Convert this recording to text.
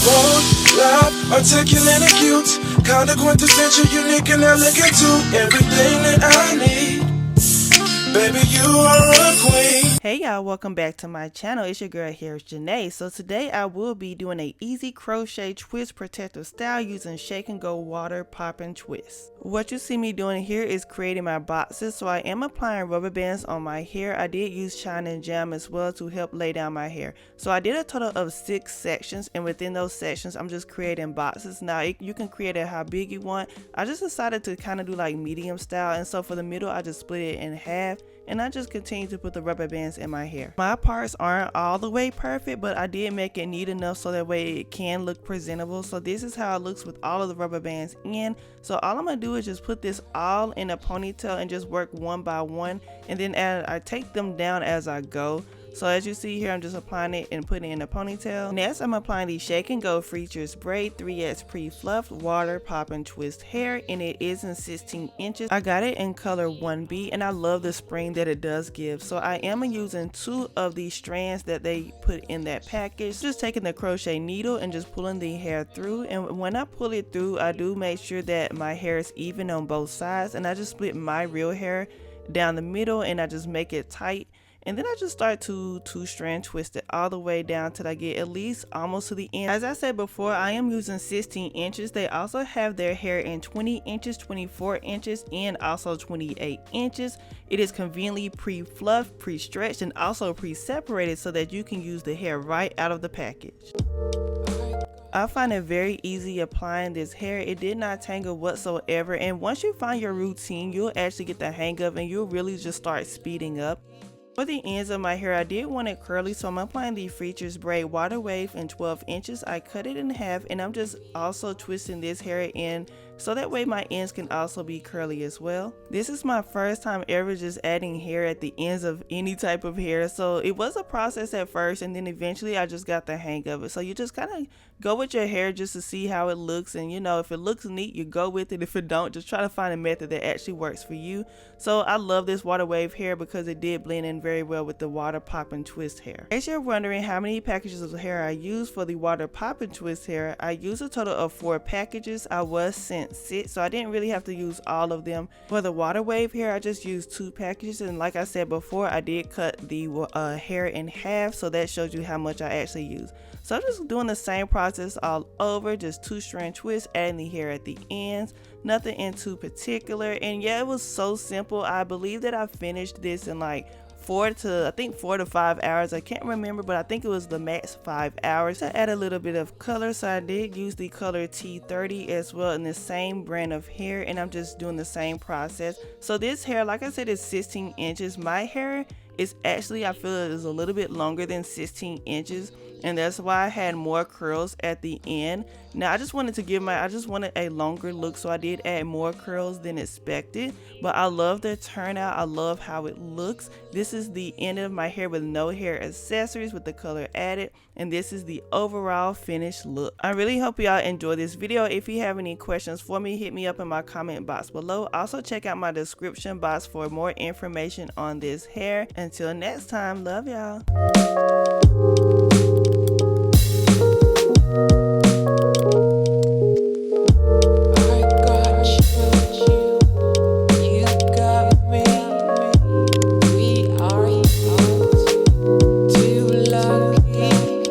Bold, loud, articulate and cute, kinda quintessential, unique and elegant too. Everything that I need, baby, you are a queen. Hey y'all, welcome back to my channel. It's your girl here, Janae. So today I will be doing a easy crochet twist protective style using shake and go water popping twist. What you see me doing here is creating my boxes. So I am applying rubber bands on my hair. I did use shine and jam as well to help lay down my hair. So I did a total of 6 sections, and within those sections I'm just creating boxes. Now you can create it how big you want. I just decided to kind of do like medium style, and so for the middle I just split it in half, and I just continue to put the rubber bands in my hair. My parts aren't all the way perfect, but I did make it neat enough so that way it can look presentable. So this is how it looks with all of the rubber bands in. So all I'm gonna do is just put this all in a ponytail and just work one by one, and then I take them down as I go. So as you see here, I'm just applying it and putting it in a ponytail. Next, I'm applying the Shake and Go Freetress Braid 3X Pre-Fluffed Water Pop and Twist Hair, and it is in 16 inches. I got it in color 1B, and I love the spring that it does give. So I am using 2 of these strands that they put in that package. Just taking the crochet needle and just pulling the hair through, and when I pull it through, I do make sure that my hair is even on both sides, and I just split my real hair down the middle and I just make it tight. And then I just start to strand twist it all the way down till I get at least almost to the end. As I said before, I am using 16 inches. They also have their hair in 20 inches, 24 inches, and also 28 inches. It is conveniently pre-fluffed, pre-stretched, and also pre-separated so that you can use the hair right out of the package. I find it very easy applying this hair. It did not tangle whatsoever, and once you find your routine, you'll actually get the hang of it and you'll really just start speeding up. For the ends of my hair, I did want it curly, so I'm applying the Freetress Braid Water Wave in 12 inches. I cut it in half, and I'm just also twisting this hair in so that way my ends can also be curly as well. This is my first time ever just adding hair at the ends of any type of hair, so it was a process at first, and then eventually I just got the hang of it. So you just kind of go with your hair just to see how it looks, and you know, if it looks neat, you go with it. If it don't, just try to find a method that actually works for you. So I love this water wave hair because it did blend in very well with the water pop and twist hair. As you're wondering how many packages of hair I use for the water pop and twist hair, I used a total of 4 packages. I was sent 6, so I didn't really have to use all of them. For the water wave hair, I just used 2 packages, and like I said before, I did cut the hair in half, so that shows you how much I actually use. So I'm just doing the same process all over, just 2 strand twists, adding the hair at the ends, nothing in too particular. And yeah, it was so simple. I believe that I finished this in like 4 to 5 hours. I can't remember, but I think it was the max 5 hours. To add a little bit of color, so I did use the color T30 as well in the same brand of hair, and I'm just doing the same process. So this hair, like I said, is 16 inches. My hair is actually, I feel it is a little bit longer than 16 inches, and that's why I had more curls at the end. Now I just wanted a longer look, so I did add more curls than expected, but I love the turnout. I love how it looks. This is the end of my hair with no hair accessories with the color added, and this is the overall finished look. I really hope y'all enjoy this video. If you have any questions for me, hit me up in my comment box below. Also check out my description box for more information on this hair. Until next time, love y'all.